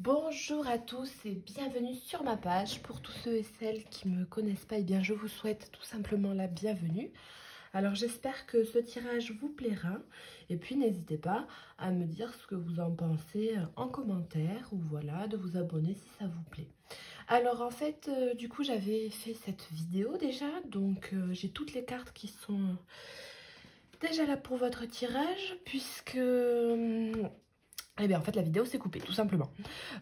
Bonjour à tous et bienvenue sur ma page. Pour tous ceux et celles qui ne me connaissent pas, eh bien je vous souhaite tout simplement la bienvenue. Alors j'espère que ce tirage vous plaira et puis n'hésitez pas à me dire ce que vous en pensez en commentaire ou voilà, de vous abonner si ça vous plaît. Alors en fait, du coup j'avais fait cette vidéo déjà, donc j'ai toutes les cartes qui sont déjà là pour votre tirage puisque... eh bien en fait la vidéo s'est coupée tout simplement.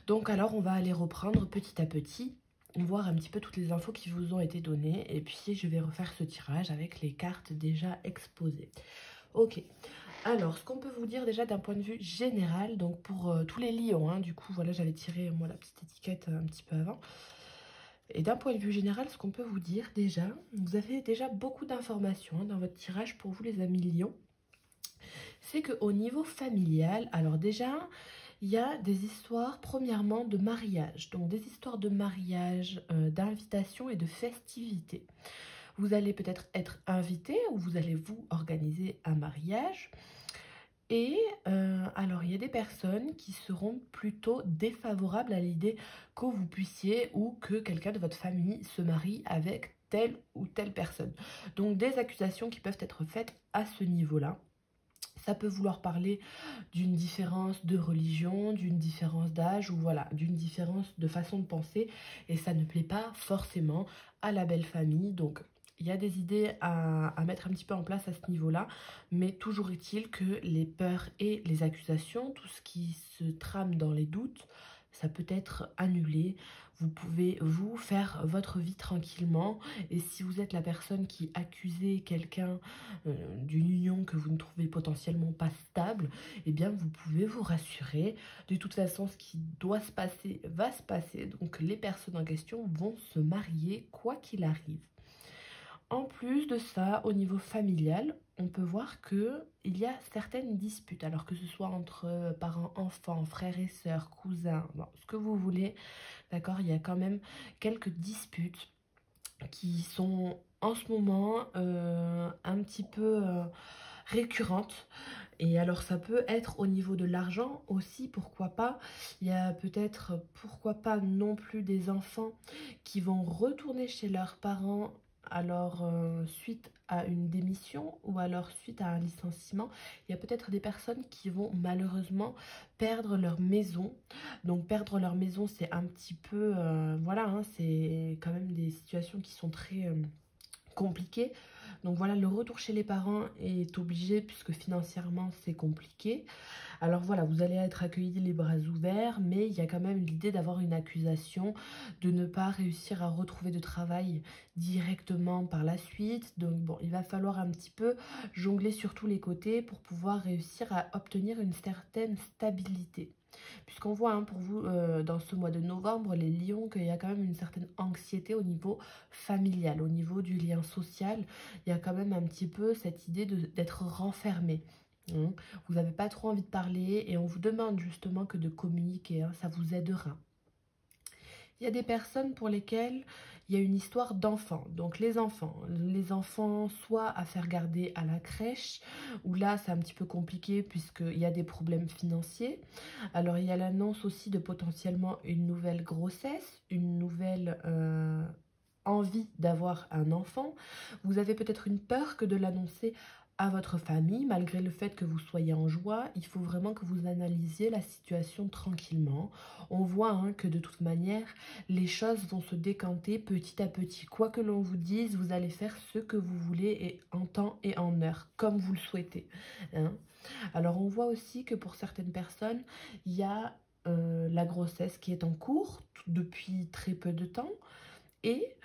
Donc alors on va aller reprendre petit à petit, voir un petit peu toutes les infos qui vous ont été données et puis je vais refaire ce tirage avec les cartes déjà exposées. Ok, alors ce qu'on peut vous dire déjà d'un point de vue général, donc pour tous les lions, hein, du coup voilà j'avais tiré moi la petite étiquette un petit peu avant. Et d'un point de vue général, ce qu'on peut vous dire déjà, vous avez déjà beaucoup d'informations hein, dans votre tirage pour vous les amis lions. C'est qu'au niveau familial, alors déjà, il y a des histoires, premièrement, de mariage. Donc, des histoires de mariage, d'invitation et de festivités. Vous allez peut-être être invité ou vous allez vous organiser un mariage. Et alors, il y a des personnes qui seront plutôt défavorables à l'idée que vous puissiez ou que quelqu'un de votre famille se marie avec telle ou telle personne. Donc, des accusations qui peuvent être faites à ce niveau-là. Ça peut vouloir parler d'une différence de religion, d'une différence d'âge ou voilà, d'une différence de façon de penser et ça ne plaît pas forcément à la belle famille. Donc il y a des idées à mettre un petit peu en place à ce niveau-là, mais toujours est-il que les peurs et les accusations, tout ce qui se trame dans les doutes, ça peut être annulé. Vous pouvez vous faire votre vie tranquillement et si vous êtes la personne qui accusez quelqu'un d'une union que vous ne trouvez potentiellement pas stable, eh bien vous pouvez vous rassurer. De toute façon, ce qui doit se passer va se passer. Donc les personnes en question vont se marier quoi qu'il arrive. En plus de ça, au niveau familial, on peut voir que il y a certaines disputes, alors que ce soit entre parents, enfants, frères et sœurs, cousins, bon, ce que vous voulez, d'accord, il y a quand même quelques disputes qui sont en ce moment un petit peu récurrentes. Et alors ça peut être au niveau de l'argent aussi, pourquoi pas. Il y a peut-être, pourquoi pas non plus des enfants qui vont retourner chez leurs parents alors suite à une démission ou alors suite à un licenciement. Il y a peut-être des personnes qui vont malheureusement perdre leur maison. Donc perdre leur maison c'est un petit peu, voilà, hein, c'est quand même des situations qui sont très compliquées. Donc voilà, le retour chez les parents est obligé puisque financièrement c'est compliqué. Alors voilà, vous allez être accueillis les bras ouverts, mais il y a quand même l'idée d'avoir une accusation, de ne pas réussir à retrouver de travail directement par la suite. Donc bon, il va falloir un petit peu jongler sur tous les côtés pour pouvoir réussir à obtenir une certaine stabilité. Puisqu'on voit hein, pour vous dans ce mois de novembre, les lions, qu'il y a quand même une certaine anxiété au niveau familial, au niveau du lien social. Il y a quand même un petit peu cette idée d'être renfermé. Hein. Vous n'avez pas trop envie de parler et on vous demande justement que de communiquer, hein, ça vous aidera. Il y a des personnes pour lesquelles il y a une histoire d'enfants. Donc les enfants soit à faire garder à la crèche, où là c'est un petit peu compliqué puisqu'il y a des problèmes financiers. Alors il y a l'annonce aussi de potentiellement une nouvelle grossesse, une nouvelle envie d'avoir un enfant. Vous avez peut-être une peur que de l'annoncer à votre famille, malgré le fait que vous soyez en joie. Il faut vraiment que vous analysiez la situation tranquillement. On voit hein, que de toute manière, les choses vont se décanter petit à petit. Quoi que l'on vous dise, vous allez faire ce que vous voulez et en temps et en heure, comme vous le souhaitez. Hein. Alors on voit aussi que pour certaines personnes, il y a la grossesse qui est en cours depuis très peu de temps et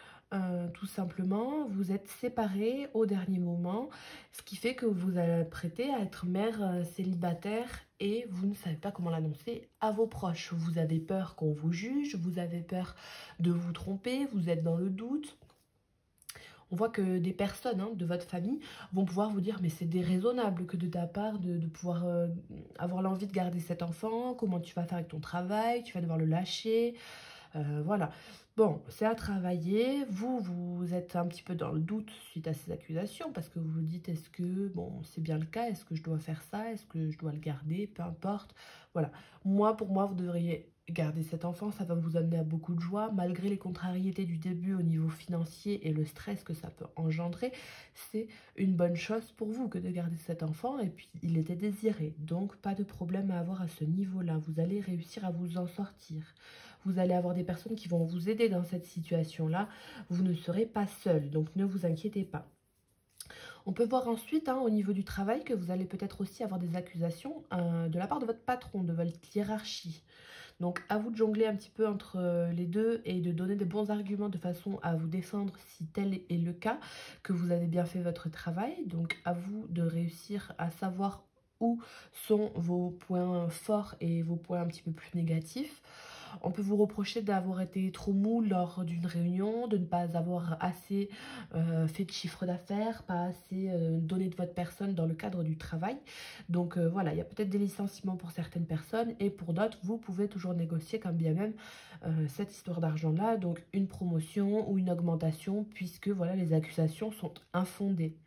tout simplement, vous êtes séparés au dernier moment, ce qui fait que vous apprêtez à être mère célibataire et vous ne savez pas comment l'annoncer à vos proches. Vous avez peur qu'on vous juge, vous avez peur de vous tromper, vous êtes dans le doute. On voit que des personnes hein, de votre famille vont pouvoir vous dire mais c'est déraisonnable que de ta part de pouvoir avoir l'envie de garder cet enfant, comment tu vas faire avec ton travail, tu vas devoir le lâcher. Voilà. Bon, c'est à travailler. Vous êtes un petit peu dans le doute suite à ces accusations parce que vous vous dites est-ce que, bon, c'est bien le cas, est-ce que je dois faire ça, est-ce que je dois le garder, peu importe. Voilà. Moi, pour moi, vous devriez garder cet enfant, ça va vous amener à beaucoup de joie, malgré les contrariétés du début au niveau financier et le stress que ça peut engendrer. C'est une bonne chose pour vous que de garder cet enfant, et puis il était désiré, donc pas de problème à avoir à ce niveau-là. Vous allez réussir à vous en sortir. Vous allez avoir des personnes qui vont vous aider dans cette situation-là. Vous ne serez pas seul, donc ne vous inquiétez pas. On peut voir ensuite, au niveau du travail, que vous allez peut-être aussi avoir des accusations de la part de votre patron, de votre hiérarchie. Donc, à vous de jongler un petit peu entre les deux et de donner des bons arguments de façon à vous défendre si tel est le cas, que vous avez bien fait votre travail. Donc, à vous de réussir à savoir où sont vos points forts et vos points un petit peu plus négatifs. On peut vous reprocher d'avoir été trop mou lors d'une réunion, de ne pas avoir assez fait de chiffre d'affaires, pas assez donné de votre personne dans le cadre du travail. Donc voilà, il y a peut-être des licenciements pour certaines personnes et pour d'autres, vous pouvez toujours négocier quand bien même cette histoire d'argent-là, donc une promotion ou une augmentation, puisque voilà, les accusations sont infondées.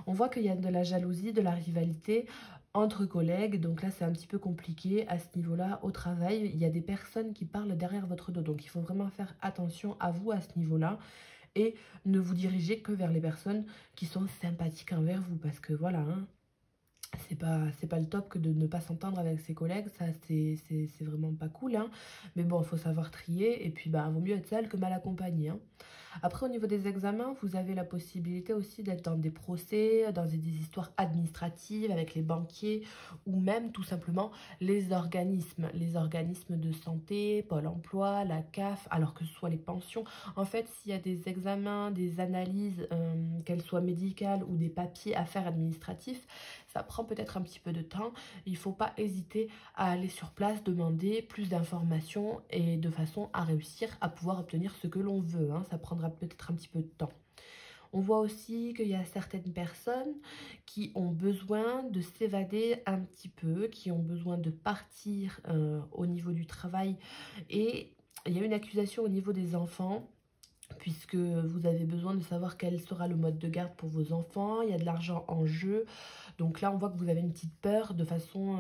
On voit qu'il y a de la jalousie, de la rivalité entre collègues, donc là c'est un petit peu compliqué à ce niveau-là au travail. Il y a des personnes qui parlent derrière votre dos, donc il faut vraiment faire attention à vous à ce niveau-là et ne vous dirigez que vers les personnes qui sont sympathiques envers vous, parce que voilà, c'est pas le top que de ne pas s'entendre avec ses collègues, ça c'est vraiment pas cool, mais bon, il faut savoir trier, et puis bah vaut mieux être seul que mal accompagné. Après, au niveau des examens, vous avez la possibilité aussi d'être dans des procès, dans des histoires administratives avec les banquiers ou même tout simplement les organismes de santé, Pôle emploi, la CAF, alors que ce soit les pensions. En fait, s'il y a des examens, des analyses, qu'elles soient médicales ou des papiers à faire administratifs, ça prend peut-être un petit peu de temps. Il ne faut pas hésiter à aller sur place, demander plus d'informations et de façon à réussir à pouvoir obtenir ce que l'on veut. Ça prendra peut-être un petit peu de temps. On voit aussi qu'il y a certaines personnes qui ont besoin de s'évader un petit peu, qui ont besoin de partir au niveau du travail. Et il y a une accusation au niveau des enfants, puisque vous avez besoin de savoir quel sera le mode de garde pour vos enfants. Il y a de l'argent en jeu. Donc là, on voit que vous avez une petite peur de façon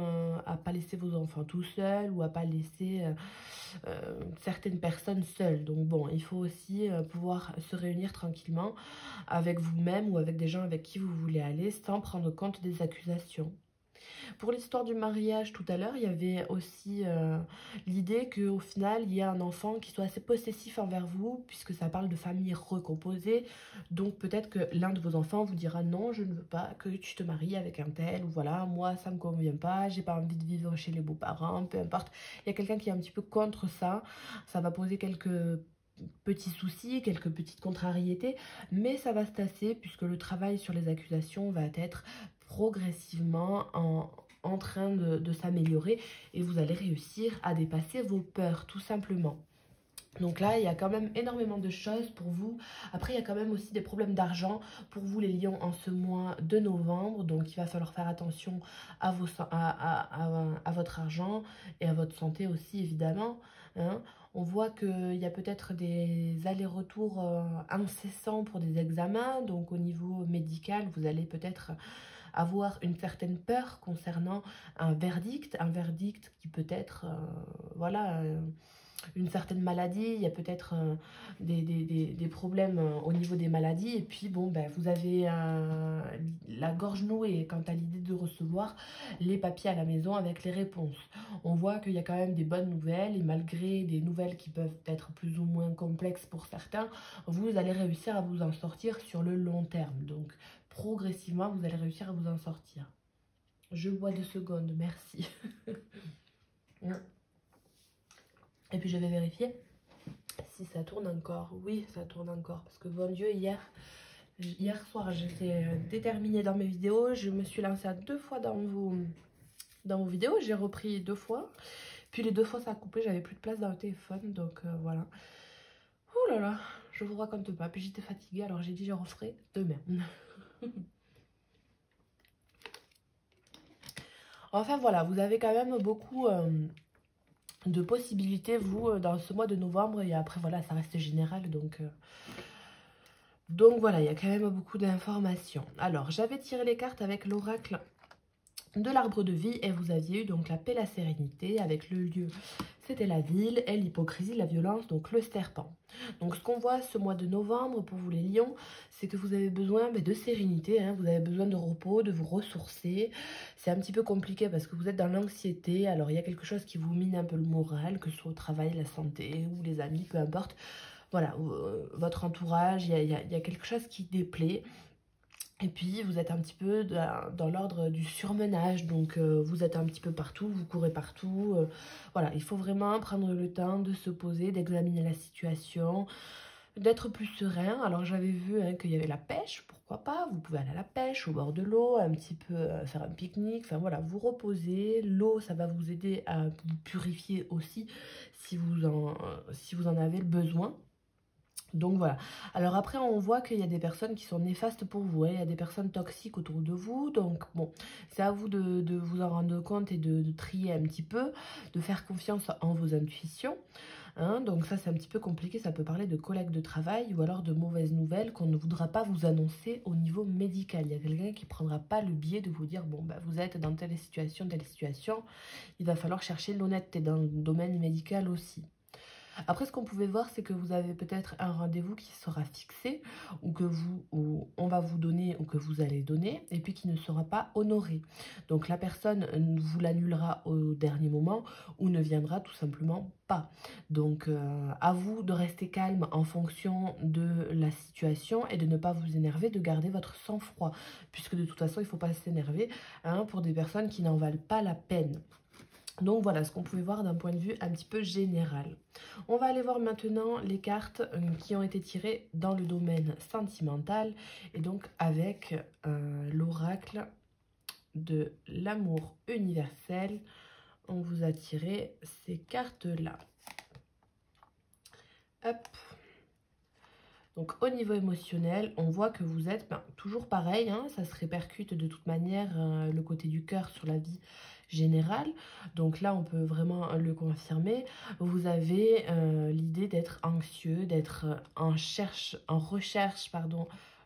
à ne pas laisser vos enfants tout seuls ou à ne pas laisser certaines personnes seules. Donc bon, il faut aussi pouvoir se réunir tranquillement avec vous-même ou avec des gens avec qui vous voulez aller sans prendre compte des accusations. Pour l'histoire du mariage tout à l'heure, il y avait aussi l'idée qu'au final, il y ait un enfant qui soit assez possessif envers vous, puisque ça parle de famille recomposée. Donc peut-être que l'un de vos enfants vous dira non, je ne veux pas que tu te maries avec un tel, ou voilà, moi ça me convient pas, j'ai pas envie de vivre chez les beaux-parents, peu importe. Il y a quelqu'un qui est un petit peu contre ça, ça va poser quelques petits soucis, quelques petites contrariétés, mais ça va se tasser puisque le travail sur les accusations va être progressivement en train de s'améliorer et vous allez réussir à dépasser vos peurs tout simplement. Donc là, il y a quand même énormément de choses pour vous. Après, il y a quand même aussi des problèmes d'argent pour vous les lions en ce mois de novembre. Donc il va falloir faire attention à, à votre argent et à votre santé aussi évidemment. On voit qu'il y a peut-être des allers-retours incessants pour des examens. Donc au niveau médical, vous allez peut-être avoir une certaine peur concernant un verdict qui peut être, voilà, une certaine maladie. Il y a peut-être des problèmes au niveau des maladies. Et puis, bon, ben, vous avez la gorge nouée quant à l'idée de recevoir les papiers à la maison avec les réponses. On voit qu'il y a quand même des bonnes nouvelles. Et malgré des nouvelles qui peuvent être plus ou moins complexes pour certains, vous allez réussir à vous en sortir sur le long terme. Donc, progressivement, vous allez réussir à vous en sortir. Je bois 2 secondes, merci. Et puis je vais vérifier si ça tourne encore. Oui, ça tourne encore. Parce que bon Dieu, hier soir, j'étais déterminée dans mes vidéos. Je me suis lancée à 2 fois dans vos vidéos. J'ai repris 2 fois. Puis les 2 fois, ça a coupé. J'avais plus de place dans le téléphone. Donc voilà. Ouh là là, je vous raconte pas. Puis j'étais fatiguée. Alors j'ai dit je referai demain. Enfin voilà, vous avez quand même beaucoup de possibilités, vous, dans ce mois de novembre. Et après, voilà, ça reste général. Donc voilà, il y a quand même beaucoup d'informations. Alors, j'avais tiré les cartes avec l'oracle de l'arbre de vie et vous aviez eu donc la paix, la sérénité avec le lieu. C'était la ville et l'hypocrisie, la violence, donc le serpent. Donc ce qu'on voit ce mois de novembre pour vous les lions, c'est que vous avez besoin de sérénité, hein, vous avez besoin de repos, de vous ressourcer. C'est un petit peu compliqué parce que vous êtes dans l'anxiété, alors il y a quelque chose qui vous mine un peu le moral, que ce soit au travail, la santé ou les amis, peu importe. Voilà, votre entourage, il y a quelque chose qui déplaît. Et puis, vous êtes un petit peu dans l'ordre du surmenage, donc vous êtes un petit peu partout, vous courez partout. Voilà, il faut vraiment prendre le temps de se poser, d'examiner la situation, d'être plus serein. Alors, j'avais vu qu'il y avait la pêche, pourquoi pas, vous pouvez aller à la pêche, au bord de l'eau, un petit peu faire un pique-nique, enfin voilà, vous reposer. L'eau, ça va vous aider à vous purifier aussi si vous en avez le besoin. Donc voilà. Alors après, on voit qu'il y a des personnes qui sont néfastes pour vous, hein. Il y a des personnes toxiques autour de vous. Donc bon, c'est à vous de vous en rendre compte et de trier un petit peu, de faire confiance en vos intuitions, hein. Donc ça, c'est un petit peu compliqué. Ça peut parler de collègues de travail ou alors de mauvaises nouvelles qu'on ne voudra pas vous annoncer au niveau médical. Il y a quelqu'un qui ne prendra pas le biais de vous dire, bon, bah, vous êtes dans telle situation, telle situation. Il va falloir chercher l'honnêteté dans le domaine médical aussi. Après, ce qu'on pouvait voir, c'est que vous avez peut-être un rendez-vous qui sera fixé ou on va vous donner ou que vous allez donner et puis qui ne sera pas honoré. Donc la personne vous l'annulera au dernier moment ou ne viendra tout simplement pas. Donc à vous de rester calme en fonction de la situation et de ne pas vous énerver, de garder votre sang-froid. Puisque de toute façon, il ne faut pas s'énerver, hein, pour des personnes qui n'en valent pas la peine. Donc voilà ce qu'on pouvait voir d'un point de vue un petit peu général. On va aller voir maintenant les cartes qui ont été tirées dans le domaine sentimental et donc avec l'oracle de l'amour universel. On vous a tiré ces cartes-là. Hop. Donc au niveau émotionnel, on voit que vous êtes toujours pareil, hein, ça se répercute de toute manière le côté du cœur sur la vie générale. Donc là, on peut vraiment le confirmer. Vous avez l'idée d'être anxieux, d'être en recherche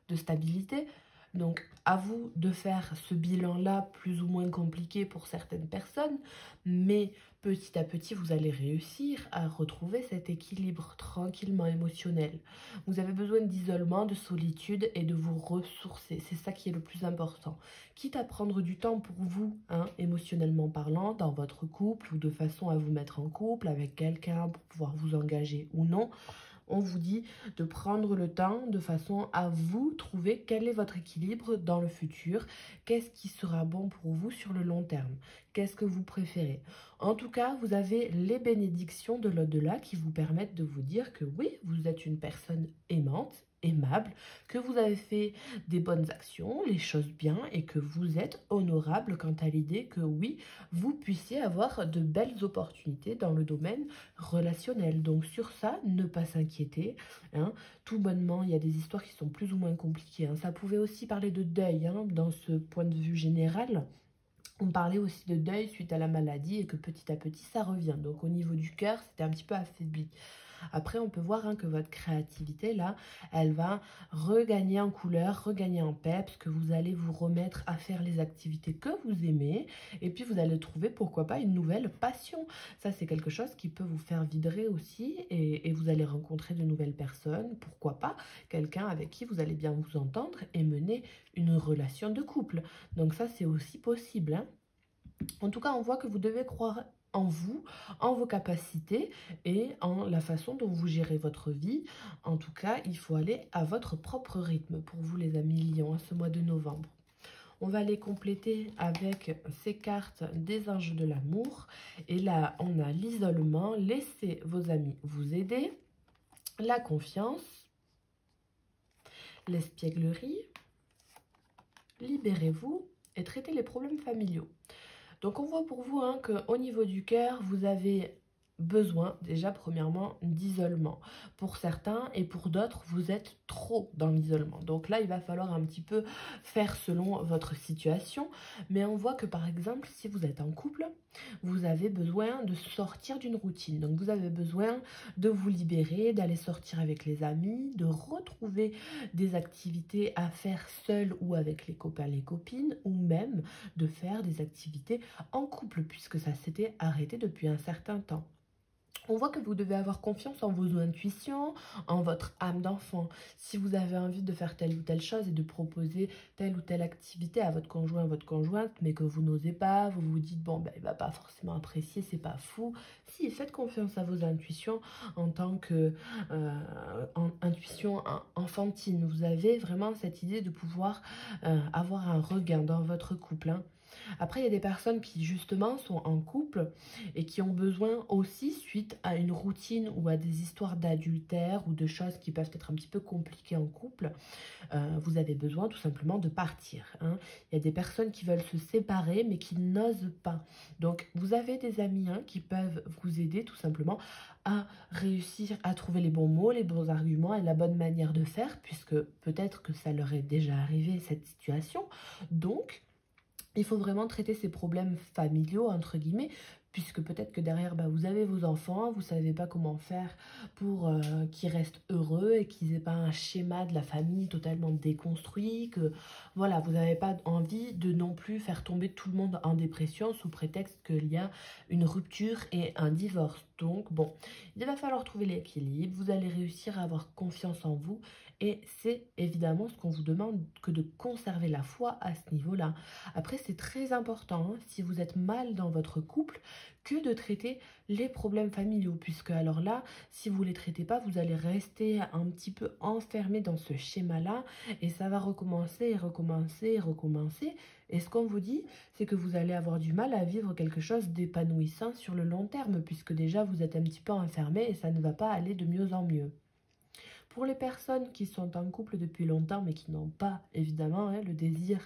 de stabilité. Donc à vous de faire ce bilan-là plus ou moins compliqué pour certaines personnes, mais petit à petit, vous allez réussir à retrouver cet équilibre tranquillement émotionnel. Vous avez besoin d'isolement, de solitude et de vous ressourcer. C'est ça qui est le plus important. Quitte à prendre du temps pour vous, hein, émotionnellement parlant, dans votre couple ou de façon à vous mettre en couple avec quelqu'un pour pouvoir vous engager ou non, on vous dit de prendre le temps de façon à vous trouver quel est votre équilibre dans le futur, qu'est-ce qui sera bon pour vous sur le long terme, qu'est-ce que vous préférez. En tout cas, vous avez les bénédictions de l'au-delà qui vous permettent de vous dire que oui, vous êtes une personne aimante, aimable, que vous avez fait des bonnes actions, les choses bien et que vous êtes honorable quant à l'idée que oui, vous puissiez avoir de belles opportunités dans le domaine relationnel. Donc sur ça, ne pas s'inquiéter, hein. Tout bonnement, il y a des histoires qui sont plus ou moins compliquées, hein. Ça pouvait aussi parler de deuil, hein, dans ce point de vue général. On parlait aussi de deuil suite à la maladie et que petit à petit ça revient. Donc au niveau du cœur, c'était un petit peu affaibli. Après, on peut voir, hein, que votre créativité, là, elle va regagner en couleur, regagner en peps, que vous allez vous remettre à faire les activités que vous aimez. Et puis, vous allez trouver, pourquoi pas, une nouvelle passion. Ça, c'est quelque chose qui peut vous faire vibrer aussi. Et vous allez rencontrer de nouvelles personnes. Pourquoi pas, quelqu'un avec qui vous allez bien vous entendre et mener une relation de couple. Donc ça, c'est aussi possible, hein. En tout cas, on voit que vous devez croire en vous, en vos capacités et en la façon dont vous gérez votre vie. En tout cas, il faut aller à votre propre rythme pour vous les amis lions à ce mois de novembre. On va les compléter avec ces cartes des anges de l'amour. Et là, on a l'isolement, laissez vos amis vous aider, la confiance, l'espièglerie, libérez-vous et traitez les problèmes familiaux. Donc on voit pour vous, hein, qu'au niveau du cœur, vous avez besoin déjà premièrement d'isolement pour certains, et pour d'autres vous êtes trop dans l'isolement. Donc là il va falloir un petit peu faire selon votre situation, mais on voit que par exemple si vous êtes en couple, vous avez besoin de sortir d'une routine. Donc vous avez besoin de vous libérer, d'aller sortir avec les amis, de retrouver des activités à faire seul ou avec les copains, les copines, ou même de faire des activités en couple puisque ça s'était arrêté depuis un certain temps. On voit que vous devez avoir confiance en vos intuitions, en votre âme d'enfant. Si vous avez envie de faire telle ou telle chose et de proposer telle ou telle activité à votre conjoint, votre conjointe, mais que vous n'osez pas, vous vous dites, bon, ben, il ne va pas forcément apprécier, c'est pas fou. Si, faites confiance à vos intuitions en tant que intuition enfantine. Vous avez vraiment cette idée de pouvoir avoir un regain dans votre couple, hein. Après, il y a des personnes qui justement sont en couple et qui ont besoin aussi, suite à une routine ou à des histoires d'adultère ou de choses qui peuvent être un petit peu compliquées en couple, vous avez besoin tout simplement de partir, hein. Il y a des personnes qui veulent se séparer mais qui n'osent pas. Donc vous avez des amis, hein, qui peuvent vous aider tout simplement à réussir à trouver les bons mots, les bons arguments et la bonne manière de faire, puisque peut-être que ça leur est déjà arrivé cette situation. Donc il faut vraiment traiter ces problèmes familiaux, entre guillemets, puisque peut-être que derrière, bah, vous avez vos enfants, vous ne savez pas comment faire pour qu'ils restent heureux et qu'ils n'aient pas un schéma de la famille totalement déconstruit, que voilà, vous n'avez pas envie de non plus faire tomber tout le monde en dépression sous prétexte qu'il y a une rupture et un divorce. Donc bon, il va falloir trouver l'équilibre, vous allez réussir à avoir confiance en vous, et c'est évidemment ce qu'on vous demande, que de conserver la foi à ce niveau-là. Après, c'est très important, hein, si vous êtes mal dans votre couple, que de traiter les problèmes familiaux. Puisque alors là, si vous ne les traitez pas, vous allez rester un petit peu enfermé dans ce schéma-là. Et ça va recommencer et recommencer et recommencer. Et ce qu'on vous dit, c'est que vous allez avoir du mal à vivre quelque chose d'épanouissant sur le long terme. Puisque déjà, vous êtes un petit peu enfermé et ça ne va pas aller de mieux en mieux. Pour les personnes qui sont en couple depuis longtemps mais qui n'ont pas évidemment, hein, le désir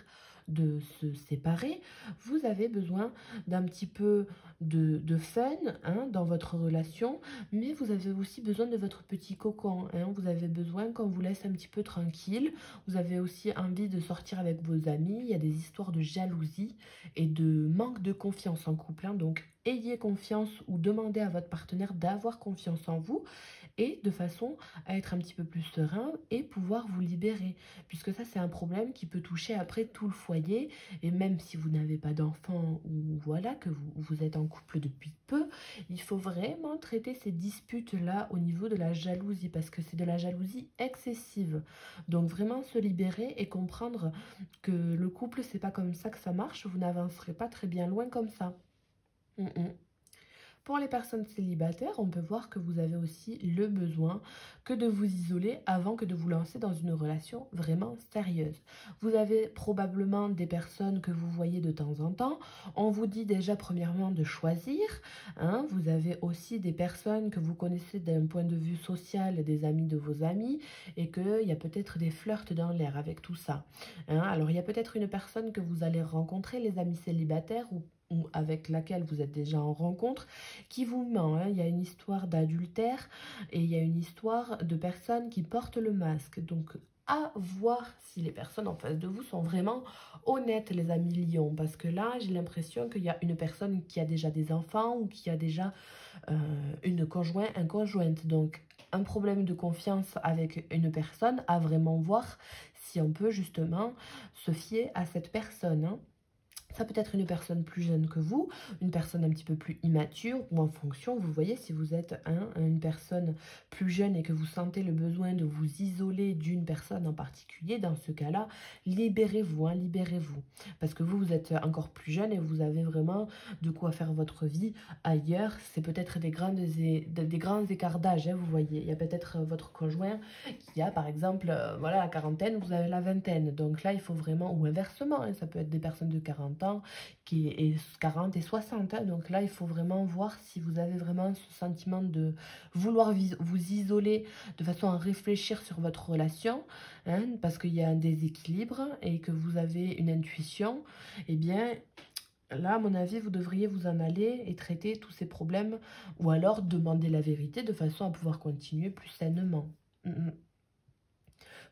de se séparer, vous avez besoin d'un petit peu de fun, hein, dans votre relation, mais vous avez aussi besoin de votre petit cocon, hein. Vous avez besoin qu'on vous laisse un petit peu tranquille, vous avez aussi envie de sortir avec vos amis, il y a des histoires de jalousie et de manque de confiance en couple, hein. Donc ayez confiance ou demandez à votre partenaire d'avoir confiance en vous, et de façon à être un petit peu plus serein et pouvoir vous libérer. Puisque ça, c'est un problème qui peut toucher après tout le foyer. Et même si vous n'avez pas d'enfant ou voilà, que vous êtes en couple depuis peu, il faut vraiment traiter ces disputes-là au niveau de la jalousie, parce que c'est de la jalousie excessive. Donc vraiment se libérer et comprendre que le couple, c'est pas comme ça que ça marche. Vous n'avancerez pas très bien loin comme ça. Pour les personnes célibataires, on peut voir que vous avez aussi le besoin que de vous isoler avant que de vous lancer dans une relation vraiment sérieuse. Vous avez probablement des personnes que vous voyez de temps en temps. On vous dit déjà premièrement de choisir, hein. Vous avez aussi des personnes que vous connaissez d'un point de vue social, des amis de vos amis, et qu'il y a peut-être des flirts dans l'air avec tout ça, hein. Alors il y a peut-être une personne que vous allez rencontrer, les amis célibataires, ou avec laquelle vous êtes déjà en rencontre, qui vous ment, hein. Il y a une histoire d'adultère et il y a une histoire de personnes qui portent le masque. Donc à voir si les personnes en face de vous sont vraiment honnêtes, les amis lions. Parce que là, j'ai l'impression qu'il y a une personne qui a déjà des enfants ou qui a déjà une conjointe. Donc un problème de confiance avec une personne, à vraiment voir si on peut justement se fier à cette personne, hein. Ça peut être une personne plus jeune que vous, une personne un petit peu plus immature, ou en fonction, vous voyez, si vous êtes une personne plus jeune et que vous sentez le besoin de vous isoler d'une personne en particulier, dans ce cas-là, libérez-vous, hein, libérez-vous. Parce que vous êtes encore plus jeune et vous avez vraiment de quoi faire votre vie ailleurs. C'est peut-être des grands écarts d'âge, hein, vous voyez. Il y a peut-être votre conjoint qui a, par exemple, voilà, la quarantaine, vous avez la vingtaine. Donc là, il faut vraiment, ou inversement, hein, ça peut être des personnes de 40 ans, qui est 40 et 60, hein. Donc là, il faut vraiment voir si vous avez vraiment ce sentiment de vouloir vous isoler de façon à réfléchir sur votre relation, hein, parce qu'il y a un déséquilibre et que vous avez une intuition. Eh bien, là, à mon avis, vous devriez vous en aller et traiter tous ces problèmes ou alors demander la vérité de façon à pouvoir continuer plus sainement.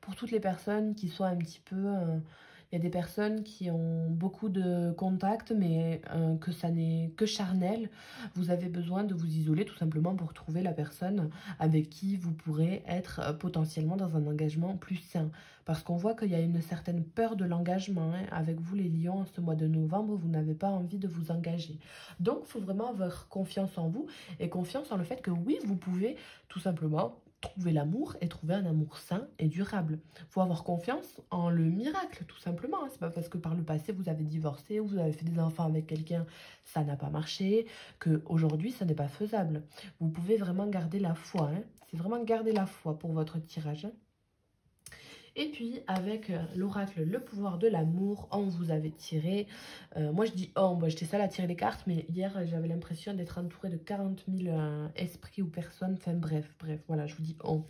Pour toutes les personnes qui sont un petit peu... il y a des personnes qui ont beaucoup de contacts, mais que ça n'est que charnel. Vous avez besoin de vous isoler tout simplement pour trouver la personne avec qui vous pourrez être potentiellement dans un engagement plus sain. Parce qu'on voit qu'il y a une certaine peur de l'engagement. Hein. Avec vous les lions, ce mois de novembre, vous n'avez pas envie de vous engager. Donc, il faut vraiment avoir confiance en vous et confiance en le fait que oui, vous pouvez tout simplement trouver l'amour et trouver un amour sain et durable. Il faut avoir confiance en le miracle, tout simplement. Hein. C'est pas parce que par le passé, vous avez divorcé ou vous avez fait des enfants avec quelqu'un, ça n'a pas marché, qu'aujourd'hui, ça n'est pas faisable. Vous pouvez vraiment garder la foi. Hein. C'est vraiment garder la foi pour votre tirage. Hein. Et puis, avec l'oracle, le pouvoir de l'amour, on vous avait tiré. Moi, je dis on, j'étais seule à tirer les cartes, mais hier, j'avais l'impression d'être entourée de 40 000 esprits ou personnes. Enfin, bref, voilà, je vous dis on.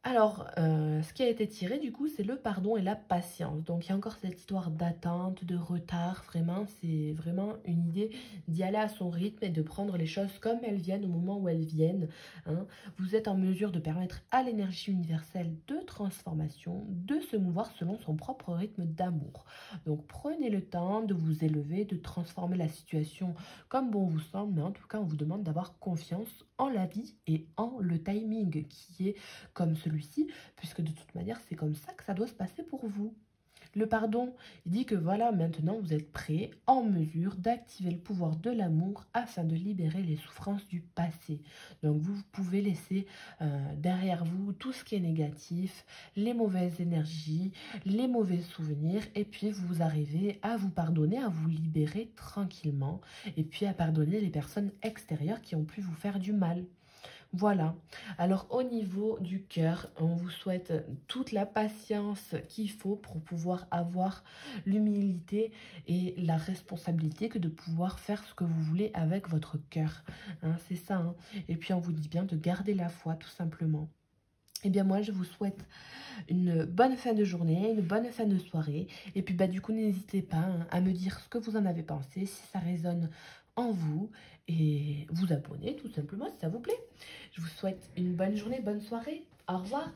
Alors, ce qui a été tiré, du coup, c'est le pardon et la patience. Donc, il y a encore cette histoire d'attente, de retard. Vraiment, c'est vraiment une idée d'y aller à son rythme et de prendre les choses comme elles viennent au moment où elles viennent. Hein. Vous êtes en mesure de permettre à l'énergie universelle de transformation de se mouvoir selon son propre rythme d'amour. Donc, prenez le temps de vous élever, de transformer la situation comme bon vous semble. Mais en tout cas, on vous demande d'avoir confiance en la vie et en le timing qui est comme celui-ci, puisque de toute manière, c'est comme ça que ça doit se passer pour vous. Le pardon, il dit que voilà, maintenant vous êtes prêt, en mesure d'activer le pouvoir de l'amour afin de libérer les souffrances du passé. Donc vous pouvez laisser derrière vous tout ce qui est négatif, les mauvaises énergies, les mauvais souvenirs, et puis vous arrivez à vous pardonner, à vous libérer tranquillement, et puis à pardonner les personnes extérieures qui ont pu vous faire du mal. Voilà. Alors au niveau du cœur, on vous souhaite toute la patience qu'il faut pour pouvoir avoir l'humilité et la responsabilité que de pouvoir faire ce que vous voulez avec votre cœur. Hein, c'est ça. Hein. Et puis on vous dit bien de garder la foi tout simplement. Eh bien moi je vous souhaite une bonne fin de journée, une bonne fin de soirée. Et puis du coup n'hésitez pas hein, à me dire ce que vous en avez pensé, si ça résonne en vous. Et vous abonner tout simplement si ça vous plaît. Je vous souhaite une bonne journée, bonne soirée. Au revoir.